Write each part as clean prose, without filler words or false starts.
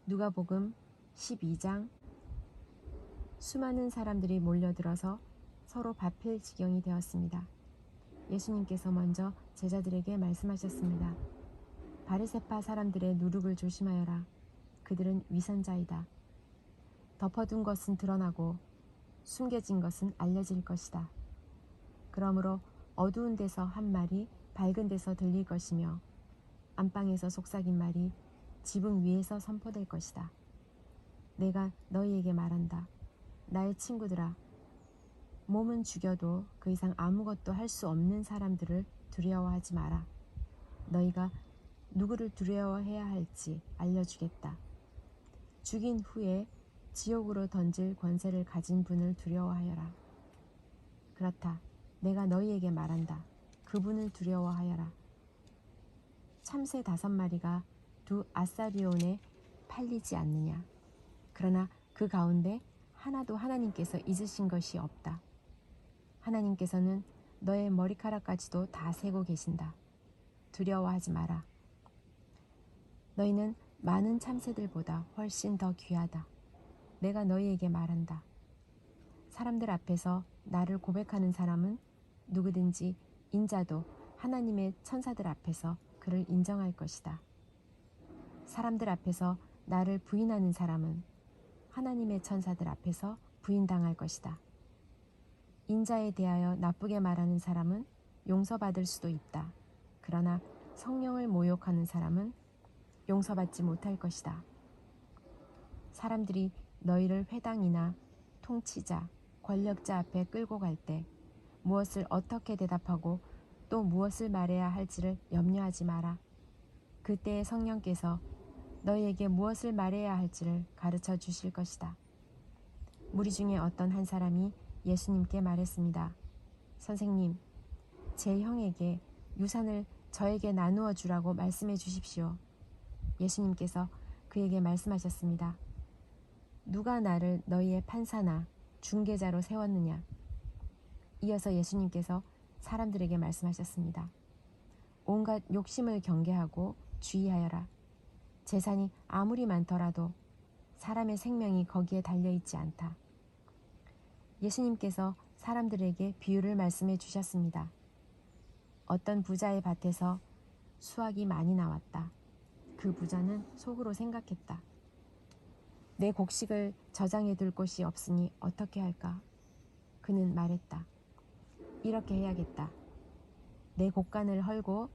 누가복음 12장. 수많은 사람들이 몰려들어서 서로 밥힐 지경이 되었습니다. 예수님께서 먼저 제자들에게 말씀하셨습니다. 바리새파 사람들의 누룩을 조심하여라. 그들은 위선자이다. 덮어둔 것은 드러나고 숨겨진 것은 알려질 것이다. 그러므로 어두운 데서 한 말이 밝은 데서 들릴 것이며 안방에서 속삭인 말이 지붕 위에서 선포될 것이다. 내가 너희에게 말한다. 나의 친구들아, 몸은 죽여도 그 이상 아무것도 할 수 없는 사람들을 두려워하지 마라. 너희가 누구를 두려워해야 할지 알려주겠다. 죽인 후에 지옥으로 던질 권세를 가진 분을 두려워하여라. 그렇다. 내가 너희에게 말한다. 그분을 두려워하여라. 참새 5마리가 2아사리온에 팔리지 않느냐. 그러나 그 가운데 하나도 하나님께서 잊으신 것이 없다. 하나님께서는 너의 머리카락까지도 다 세고 계신다. 두려워하지 마라. 너희는 많은 참새들보다 훨씬 더 귀하다. 내가 너희에게 말한다. 사람들 앞에서 나를 고백하는 사람은 누구든지 인자도 하나님의 천사들 앞에서 그를 인정할 것이다. 사람들 앞에서 나를 부인하는 사람은 하나님의 천사들 앞에서 부인당할 것이다. 인자에 대하여 나쁘게 말하는 사람은 용서받을 수도 있다. 그러나 성령을 모욕하는 사람은 용서받지 못할 것이다. 사람들이 너희를 회당이나 통치자, 권력자 앞에 끌고 갈 때 무엇을 어떻게 대답하고 또 무엇을 말해야 할지를 염려하지 마라. 그때의 성령께서 너희에게 무엇을 말해야 할지를 가르쳐 주실 것이다. 무리 중에 어떤 한 사람이 예수님께 말했습니다. 선생님, 제 형에게 유산을 저에게 나누어 주라고 말씀해 주십시오. 예수님께서 그에게 말씀하셨습니다. 누가 나를 너희의 판사나 중개자로 세웠느냐? 이어서 예수님께서 사람들에게 말씀하셨습니다. 온갖 욕심을 경계하고 주의하여라. 재산이 아무리 많더라도 사람의 생명이 거기에 달려있지 않다. 예수님께서 사람들에게 비유를 말씀해 주셨습니다. 어떤 부자의 밭에서 수확이 많이 나왔다. 그 부자는 속으로 생각했다. 내 곡식을 저장해 둘 곳이 없으니 어떻게 할까? 그는 말했다. 이렇게 해야겠다. 내 곡간을 헐고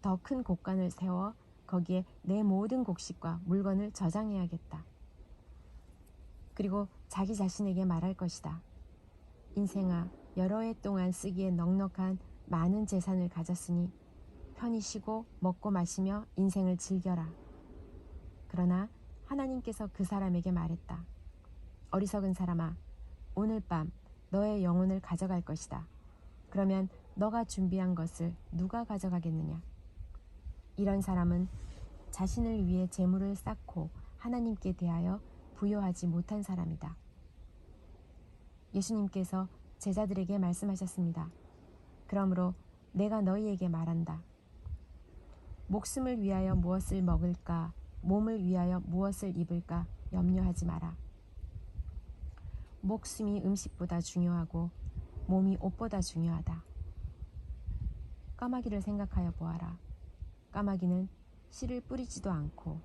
더 큰 곡간을 세워 거기에 내 모든 곡식과 물건을 저장해야겠다. 그리고 자기 자신에게 말할 것이다. 인생아, 여러 해 동안 쓰기에 넉넉한 많은 재산을 가졌으니 편히 쉬고 먹고 마시며 인생을 즐겨라. 그러나 하나님께서 그 사람에게 말했다. 어리석은 사람아, 오늘 밤 너의 영혼을 가져갈 것이다. 그러면 너가 준비한 것을 누가 가져가겠느냐? 이런 사람은 자신을 위해 재물을 쌓고 하나님께 대하여 부요하지 못한 사람이다. 예수님께서 제자들에게 말씀하셨습니다. 그러므로 내가 너희에게 말한다. 목숨을 위하여 무엇을 먹을까, 몸을 위하여 무엇을 입을까 염려하지 마라. 목숨이 음식보다 중요하고 몸이 옷보다 중요하다. 까마귀를 생각하여 보아라. 까마귀는 씨를 뿌리지도 않고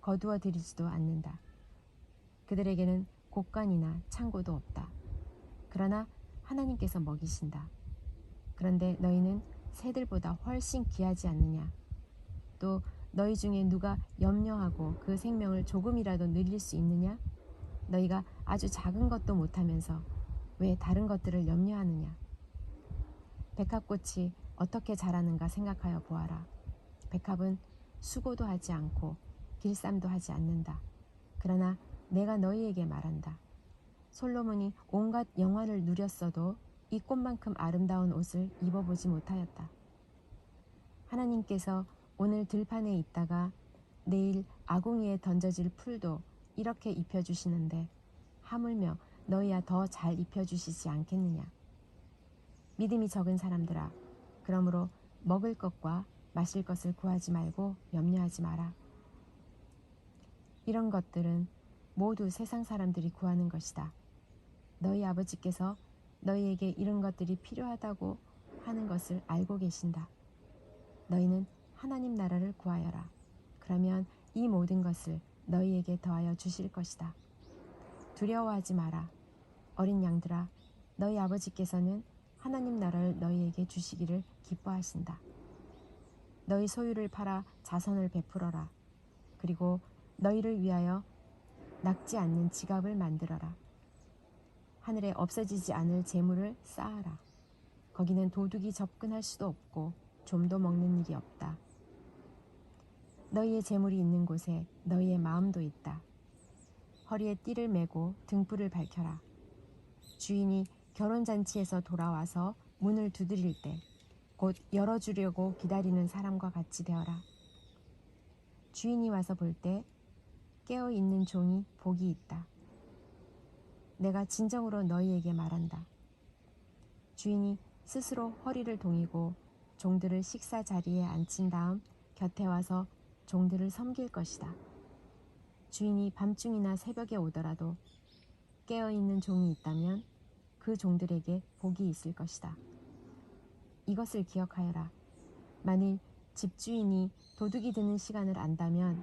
거두어 들이지도 않는다. 그들에게는 곡간이나 창고도 없다. 그러나 하나님께서 먹이신다. 그런데 너희는 새들보다 훨씬 귀하지 않느냐? 또 너희 중에 누가 염려하고 그 생명을 조금이라도 늘릴 수 있느냐? 너희가 아주 작은 것도 못하면서 왜 다른 것들을 염려하느냐? 백합꽃이 어떻게 자라는가 생각하여 보아라. 백합은 수고도 하지 않고 길쌈도 하지 않는다. 그러나 내가 너희에게 말한다. 솔로몬이 온갖 영화를 누렸어도 이 꽃만큼 아름다운 옷을 입어보지 못하였다. 하나님께서 오늘 들판에 있다가 내일 아궁이에 던져질 풀도 이렇게 입혀주시는데 하물며 너희야 더 잘 입혀주시지 않겠느냐. 믿음이 적은 사람들아, 그러므로 먹을 것과 마실 것을 구하지 말고 염려하지 마라. 이런 것들은 모두 세상 사람들이 구하는 것이다. 너희 아버지께서 너희에게 이런 것들이 필요하다고 하는 것을 알고 계신다. 너희는 하나님 나라를 구하여라. 그러면 이 모든 것을 너희에게 더하여 주실 것이다. 두려워하지 마라. 어린 양들아, 너희 아버지께서는 하나님 나라를 너희에게 주시기를 기뻐하신다. 너희 소유를 팔아 자선을 베풀어라. 그리고 너희를 위하여 낡지 않는 지갑을 만들어라. 하늘에 없어지지 않을 재물을 쌓아라. 거기는 도둑이 접근할 수도 없고 좀도 먹는 일이 없다. 너희의 재물이 있는 곳에 너희의 마음도 있다. 허리에 띠를 메고 등불을 밝혀라. 주인이 결혼잔치에서 돌아와서 문을 두드릴 때 곧 열어주려고 기다리는 사람과 같이 되어라. 주인이 와서 볼 때 깨어있는 종이 복이 있다. 내가 진정으로 너희에게 말한다. 주인이 스스로 허리를 동이고 종들을 식사 자리에 앉힌 다음 곁에 와서 종들을 섬길 것이다. 주인이 밤중이나 새벽에 오더라도 깨어있는 종이 있다면 그 종들에게 복이 있을 것이다. 이것을 기억하여라. 만일 집주인이 도둑이 드는 시간을 안다면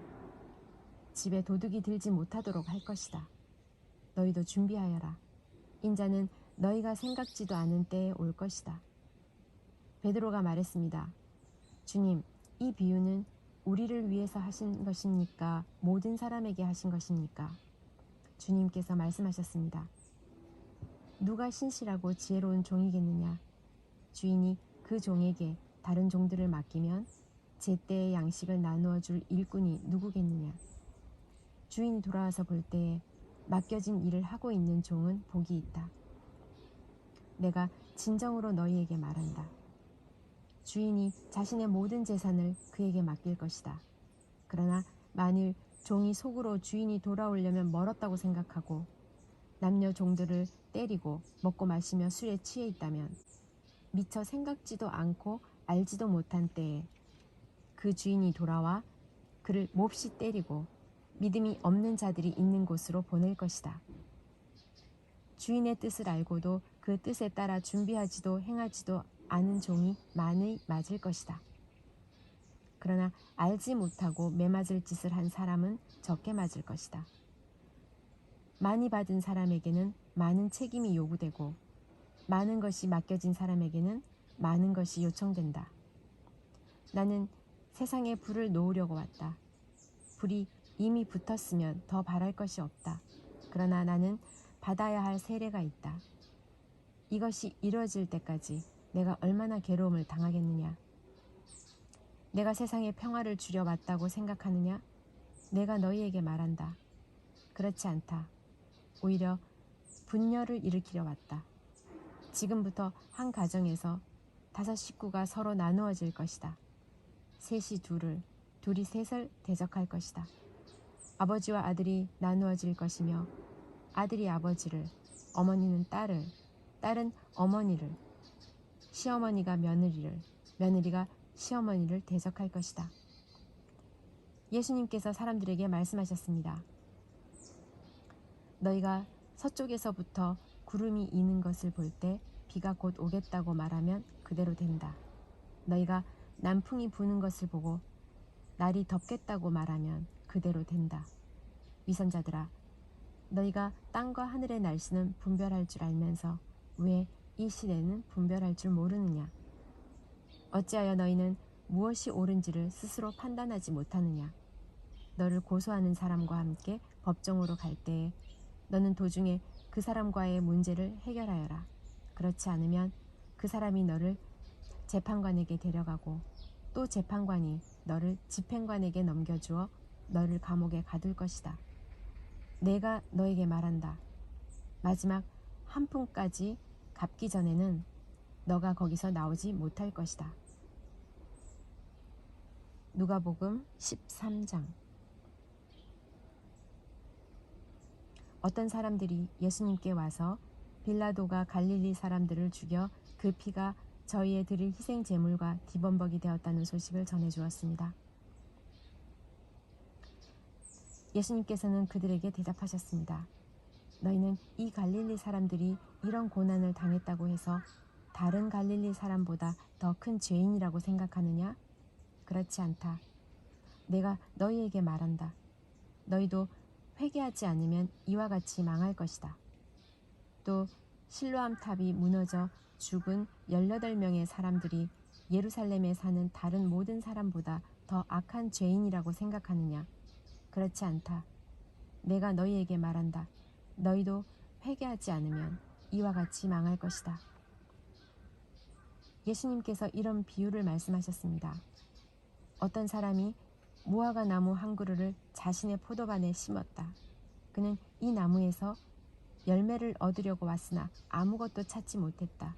집에 도둑이 들지 못하도록 할 것이다. 너희도 준비하여라. 인자는 너희가 생각지도 않은 때에 올 것이다. 베드로가 말했습니다. 주님, 이 비유는 우리를 위해서 하신 것입니까? 모든 사람에게 하신 것입니까? 주님께서 말씀하셨습니다. 누가 신실하고 지혜로운 종이겠느냐? 주인이 그 종에게 다른 종들을 맡기면 제때의 양식을 나누어 줄 일꾼이 누구겠느냐? 주인이 돌아와서 볼 때에 맡겨진 일을 하고 있는 종은 복이 있다. 내가 진정으로 너희에게 말한다. 주인이 자신의 모든 재산을 그에게 맡길 것이다. 그러나 만일 종이 속으로 주인이 돌아오려면 멀었다고 생각하고 남녀 종들을 때리고 먹고 마시며 술에 취해 있다면 미처 생각지도 않고 알지도 못한 때에 그 주인이 돌아와 그를 몹시 때리고 믿음이 없는 자들이 있는 곳으로 보낼 것이다. 주인의 뜻을 알고도 그 뜻에 따라 준비하지도 행하지도 않은 종이 많이 맞을 것이다. 그러나 알지 못하고 매맞을 짓을 한 사람은 적게 맞을 것이다. 많이 받은 사람에게는 많은 책임이 요구되고 많은 것이 맡겨진 사람에게는 많은 것이 요청된다. 나는 세상에 불을 놓으려고 왔다. 불이 이미 붙었으면 더 바랄 것이 없다. 그러나 나는 받아야 할 세례가 있다. 이것이 이루어질 때까지 내가 얼마나 괴로움을 당하겠느냐. 내가 세상에 평화를 주려 왔다고 생각하느냐? 내가 너희에게 말한다. 그렇지 않다. 오히려 분열을 일으키려 왔다. 지금부터 한 가정에서 5 식구가 서로 나누어질 것이다. 셋이 둘을, 둘이 셋을 대적할 것이다. 아버지와 아들이 나누어질 것이며 아들이 아버지를, 어머니는 딸을, 딸은 어머니를, 시어머니가 며느리를, 며느리가 시어머니를 대적할 것이다. 예수님께서 사람들에게 말씀하셨습니다. 너희가 서쪽에서부터 구름이 이는 것을 볼 때 비가 곧 오겠다고 말하면 그대로 된다. 너희가 남풍이 부는 것을 보고 날이 덥겠다고 말하면 그대로 된다. 위선자들아, 너희가 땅과 하늘의 날씨는 분별할 줄 알면서 왜 이 시대는 분별할 줄 모르느냐? 어찌하여 너희는 무엇이 옳은지를 스스로 판단하지 못하느냐? 너를 고소하는 사람과 함께 법정으로 갈 때에 너는 도중에 그 사람과의 문제를 해결하여라. 그렇지 않으면 그 사람이 너를 재판관에게 데려가고 또 재판관이 너를 집행관에게 넘겨주어 너를 감옥에 가둘 것이다. 내가 너에게 말한다. 마지막 한 푼까지 갚기 전에는 너가 거기서 나오지 못할 것이다. 누가복음 13장. 어떤 사람들이 예수님께 와서 빌라도가 갈릴리 사람들을 죽여 그 피가 저희에 드릴 희생 제물과 기범벅이 되었다는 소식을 전해 주었습니다. 예수님께서는 그들에게 대답하셨습니다. 너희는 이 갈릴리 사람들이 이런 고난을 당했다고 해서 다른 갈릴리 사람보다 더 큰 죄인이라고 생각하느냐? 그렇지 않다. 내가 너희에게 말한다. 너희도 회개하지 않으면 이와 같이 망할 것이다. 또 실로암 탑이 무너져 죽은 18명의 사람들이 예루살렘에 사는 다른 모든 사람보다 더 악한 죄인이라고 생각하느냐? 그렇지 않다. 내가 너희에게 말한다. 너희도 회개하지 않으면 이와 같이 망할 것이다. 예수님께서 이런 비유를 말씀하셨습니다. 어떤 사람이 무화과 나무 한 그루를 자신의 포도반에 심었다. 그는 이 나무에서 열매를 얻으려고 왔으나 아무것도 찾지 못했다.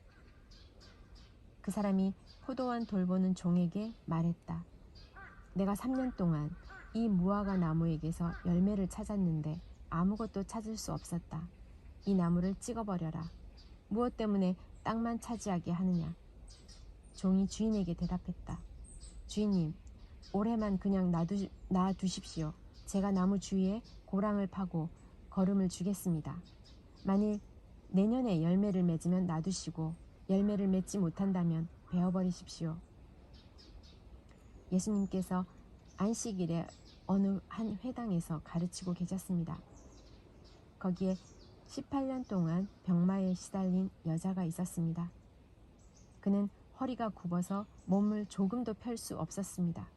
그 사람이 포도원 돌보는 종에게 말했다. 내가 3년 동안 이 무화과 나무에게서 열매를 찾았는데 아무것도 찾을 수 없었다. 이 나무를 찍어버려라. 무엇 때문에 땅만 차지하게 하느냐? 종이 주인에게 대답했다. 주인님, 올해만 그냥 놔두십시오. 제가 나무 주위에 고랑을 파고 거름을 주겠습니다. 만일 내년에 열매를 맺으면 놔두시고 열매를 맺지 못한다면 베어버리십시오. 예수님께서 안식일에 어느 한 회당에서 가르치고 계셨습니다. 거기에 18년 동안 병마에 시달린 여자가 있었습니다. 그는 허리가 굽어서 몸을 조금도 펼 수 없었습니다.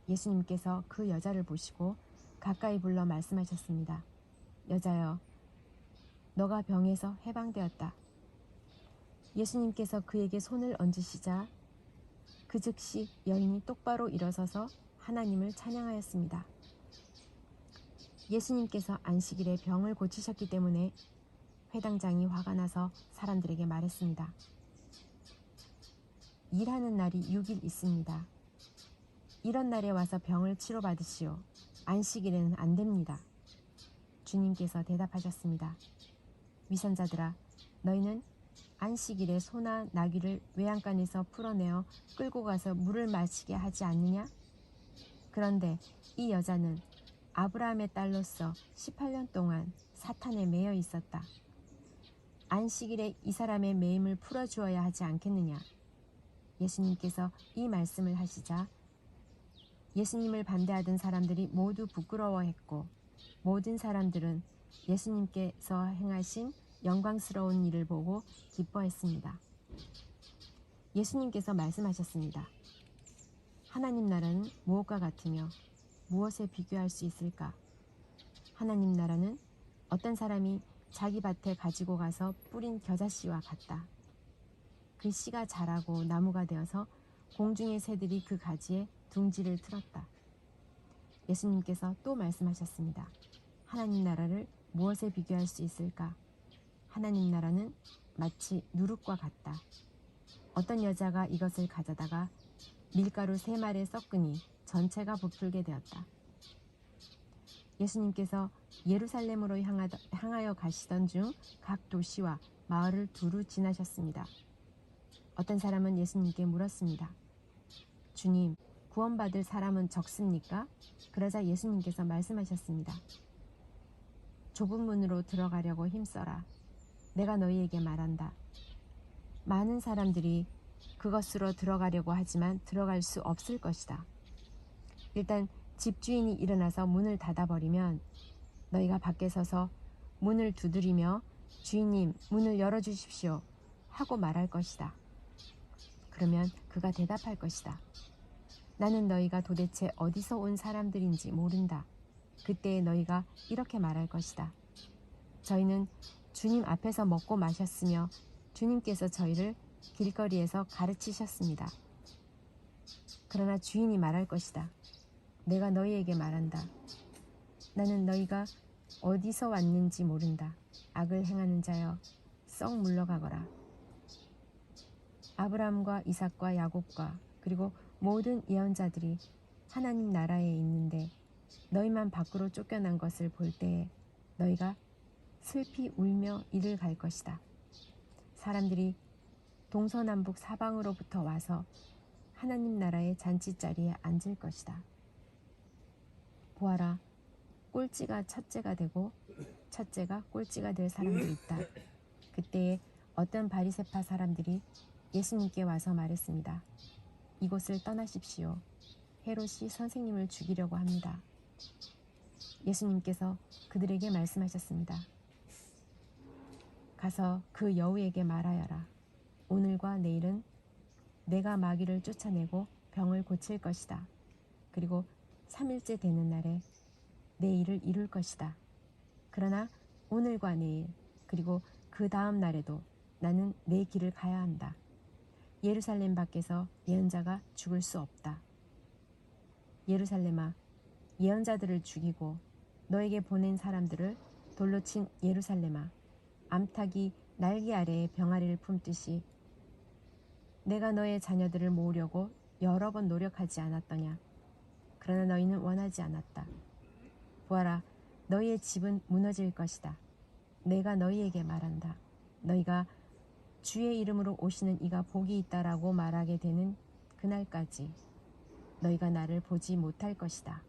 예수님께서 그 여자를 보시고 가까이 불러 말씀하셨습니다. 여자여, 너가 병에서 해방되었다. 예수님께서 그에게 손을 얹으시자 그 즉시 여인이 똑바로 일어서서 하나님을 찬양하였습니다. 예수님께서 안식일에 병을 고치셨기 때문에 회당장이 화가 나서 사람들에게 말했습니다. 일하는 날이 6일 있습니다. 이런 날에 와서 병을 치료받으시오. 안식일에는 안 됩니다. 주님께서 대답하셨습니다. 위선자들아, 너희는 안식일에 소나 나귀를 외양간에서 풀어내어 끌고 가서 물을 마시게 하지 않느냐? 그런데 이 여자는 아브라함의 딸로서 18년 동안 사탄에 매여 있었다. 안식일에 이 사람의 매임을 풀어주어야 하지 않겠느냐? 예수님께서 이 말씀을 하시자 예수님을 반대하던 사람들이 모두 부끄러워했고 모든 사람들은 예수님께서 행하신 영광스러운 일을 보고 기뻐했습니다. 예수님께서 말씀하셨습니다. 하나님 나라는 무엇과 같으며 무엇에 비교할 수 있을까? 하나님 나라는 어떤 사람이 자기 밭에 가지고 가서 뿌린 겨자씨와 같다. 그 씨가 자라고 나무가 되어서 공중의 새들이 그 가지에 둥지를 틀었다. 예수님께서 또 말씀하셨습니다. 하나님 나라를 무엇에 비교할 수 있을까? 하나님 나라는 마치 누룩과 같다. 어떤 여자가 이것을 가져다가 밀가루 3말에 섞으니 전체가 부풀게 되었다. 예수님께서 예루살렘으로 향하여 가시던 중 각 도시와 마을을 두루 지나셨습니다. 어떤 사람은 예수님께 물었습니다. 주님, 구원받을 사람은 적습니까? 그러자 예수님께서 말씀하셨습니다. 좁은 문으로 들어가려고 힘써라. 내가 너희에게 말한다. 많은 사람들이 그것으로 들어가려고 하지만 들어갈 수 없을 것이다. 일단 집주인이 일어나서 문을 닫아버리면 너희가 밖에 서서 문을 두드리며 주인님, 문을 열어주십시오 하고 말할 것이다. 그러면 그가 대답할 것이다. 나는 너희가 도대체 어디서 온 사람들인지 모른다. 그때 너희가 이렇게 말할 것이다. 저희는 주님 앞에서 먹고 마셨으며 주님께서 저희를 길거리에서 가르치셨습니다. 그러나 주인이 말할 것이다. 내가 너희에게 말한다. 나는 너희가 어디서 왔는지 모른다. 악을 행하는 자여, 썩 물러가거라. 아브라함과 이삭과 야곱과 그리고 모든 예언자들이 하나님 나라에 있는데 너희만 밖으로 쫓겨난 것을 볼 때에 너희가 슬피 울며 이를 갈 것이다. 사람들이 동서남북 사방으로부터 와서 하나님 나라의 잔치자리에 앉을 것이다. 보아라, 꼴찌가 첫째가 되고 첫째가 꼴찌가 될 사람도 있다. 그때에 어떤 바리새파 사람들이 예수님께 와서 말했습니다. 이곳을 떠나십시오. 헤롯이 선생님을 죽이려고 합니다. 예수님께서 그들에게 말씀하셨습니다. 가서 그 여우에게 말하여라. 오늘과 내일은 내가 마귀를 쫓아내고 병을 고칠 것이다. 그리고 3일째 되는 날에 내 일을 이룰 것이다. 그러나 오늘과 내일 그리고 그 다음 날에도 나는 내 길을 가야 한다. 예루살렘 밖에서 예언자가 죽을 수 없다. 예루살렘아, 예언자들을 죽이고 너에게 보낸 사람들을 돌로 친 예루살렘아, 암탉이 날개 아래에 병아리를 품듯이 내가 너의 자녀들을 모으려고 여러 번 노력하지 않았더냐. 그러나 너희는 원하지 않았다. 보아라, 너희의 집은 무너질 것이다. 내가 너희에게 말한다. 너희가 주의 이름으로 오시는 이가 복이 있다라고 말하게 되는 그날까지 너희가 나를 보지 못할 것이다.